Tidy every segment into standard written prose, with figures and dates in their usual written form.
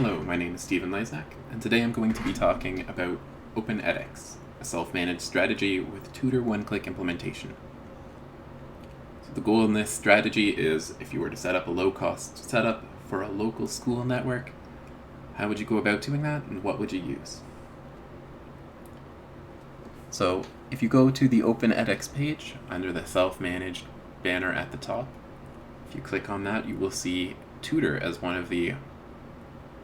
Hello, my name is Stephen Lysak, and today I'm going to be talking about Open EdX, a self-managed strategy with Tutor one-click implementation. So the goal in this strategy is if you were to set up a low-cost setup for a local school network, how would you go about doing that, and what would you use? So if you go to the Open EdX page under the self-managed banner at the top, if you click on that, you will see Tutor as one of the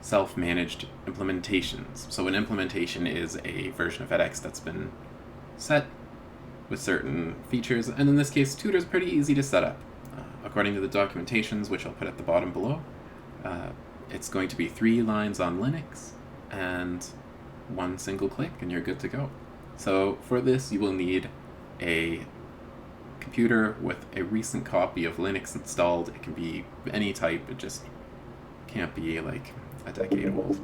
self-managed implementations. So an implementation is a version of edX that's been set with certain features, and in this case, Tutor is pretty easy to set up. According to the documentations, which I'll put at the bottom below, it's going to be 3 lines on Linux and 1 single click, and you're good to go. So for this, you will need a computer with a recent copy of Linux installed. It can be any type, it just can't be like a decade old.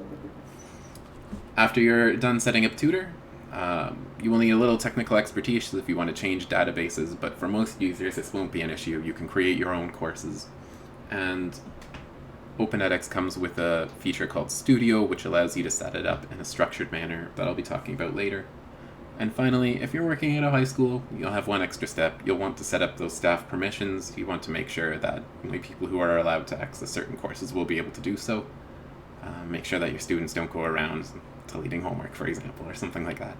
After you're done setting up Tutor, you will need a little technical expertise if you want to change databases, but for most users this won't be an issue. You can create your own courses, and Open EdX comes with a feature called Studio, which allows you to set it up in a structured manner that I'll be talking about later. And finally, if you're working at a high school, you'll have one extra step. You'll want to set up those staff permissions. You want to make sure that only people who are allowed to access certain courses will be able to do so. Make sure that your students don't go around deleting homework, for example, or something like that.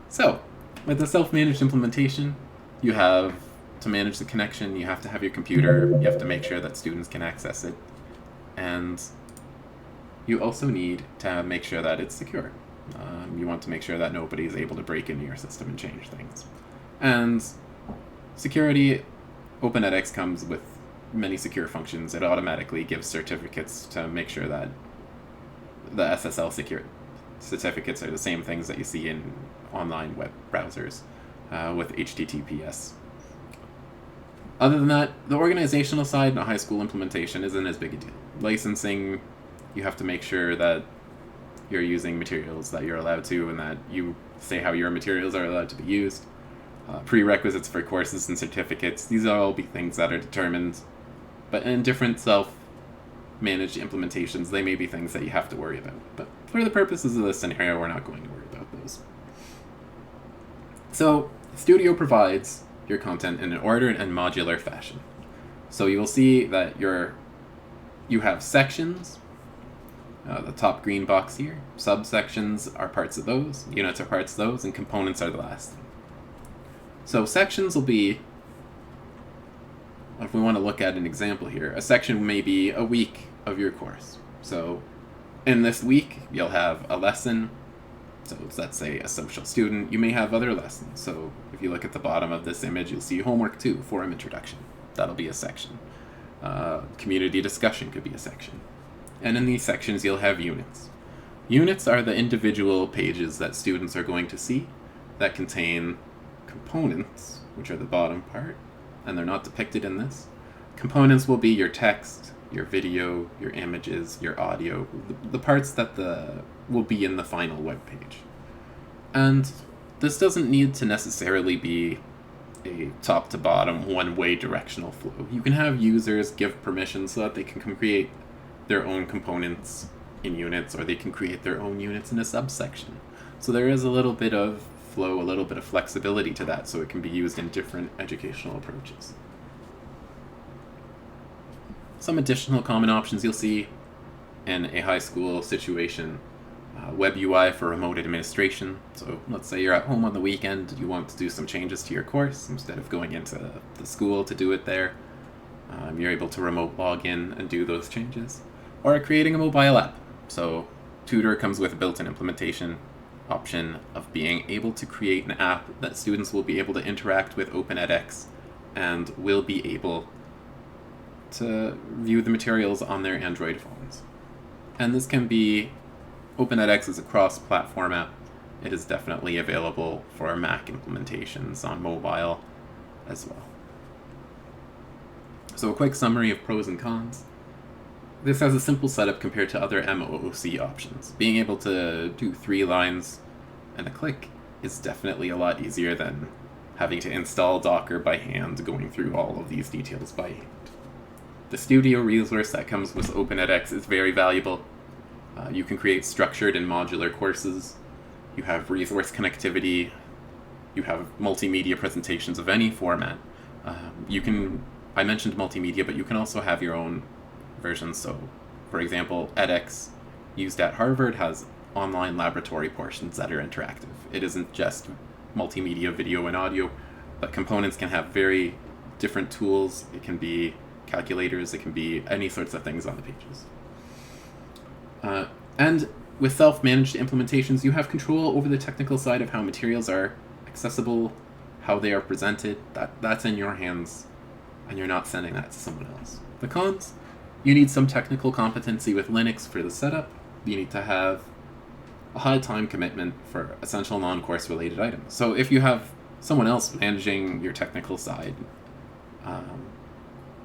So, with the self-managed implementation, you have to manage the connection, you have to have your computer, you have to make sure that students can access it, and you also need to make sure that it's secure. You want to make sure that nobody is able to break into your system and change things. And security, Open EdX comes with many secure functions. It automatically gives certificates to make sure that the SSL secure certificates are the same things that you see in online web browsers with HTTPS. Other than that, the organizational side in a high school implementation isn't as big a deal. Licensing, you have to make sure that you're using materials that you're allowed to and that you say how your materials are allowed to be used. Prerequisites for courses and certificates, these will all be things that are determined, but in different self-managed implementations, they may be things that you have to worry about. But for the purposes of this scenario, we're not going to worry about those. So, Studio provides your content in an ordered and modular fashion. So you will see that you have sections, the top green box here. Subsections are parts of those, units are parts of those, and components are the last thing. So sections will be, if we want to look at an example here, a section may be a week of your course. So in this week, you'll have a lesson. So let's say a social student. You may have other lessons. So if you look at the bottom of this image, you'll see homework 2, forum introduction. That'll be a section. Community discussion could be a section. And in these sections, you'll have units. Units are the individual pages that students are going to see that contain components, which are the bottom part, and they're not depicted in this. Components will be your text, your video, your images, your audio, the parts that will be in the final web page. And this doesn't need to necessarily be a top to bottom one-way directional flow. You can have users give permission so that they can create their own components in units, or they can create their own units in a subsection. So there is a little bit of flow, a little bit of flexibility to that, so it can be used in different educational approaches. Some additional common options you'll see in a high school situation. Web UI for remote administration. So let's say you're at home on the weekend, you want to do some changes to your course instead of going into the school to do it there. You're able to remote log in and do those changes. Or creating a mobile app. So Tutor comes with a built-in implementation option of being able to create an app that students will be able to interact with Open EdX and will be able to view the materials on their Android phones. And this can be, Open EdX is a cross-platform app. It is definitely available for Mac implementations on mobile as well. So a quick summary of pros and cons. This has a simple setup compared to other MOOC options. Being able to do 3 lines and a click is definitely a lot easier than having to install Docker by hand, going through all of these details by hand. The studio resource that comes with Open EdX is very valuable. You can create structured and modular courses. You have resource connectivity. You have multimedia presentations of any format. I mentioned multimedia, but you can also have your own versions. So, for example, edX used at Harvard has online laboratory portions that are interactive. It isn't just multimedia, video, and audio, but components can have very different tools. It can be calculators, it can be any sorts of things on the pages. And with self-managed implementations, you have control over the technical side of how materials are accessible, how they are presented. That's in your hands, and you're not sending that to someone else. The cons: you need some technical competency with Linux for the setup. You need to have a high time commitment for essential non-course related items. So if you have someone else managing your technical side,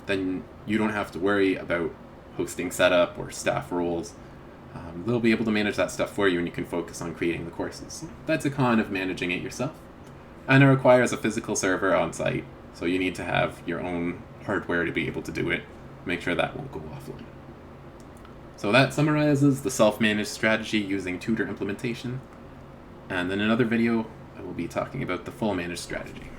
then you don't have to worry about hosting setup or staff roles. They'll be able to manage that stuff for you, and you can focus on creating the courses. That's a con of managing it yourself. And it requires a physical server on site, so you need to have your own hardware to be able to do it. Make sure that won't go offline. So that summarizes the self-managed strategy using Tutor implementation. And in another video, I will be talking about the full managed strategy.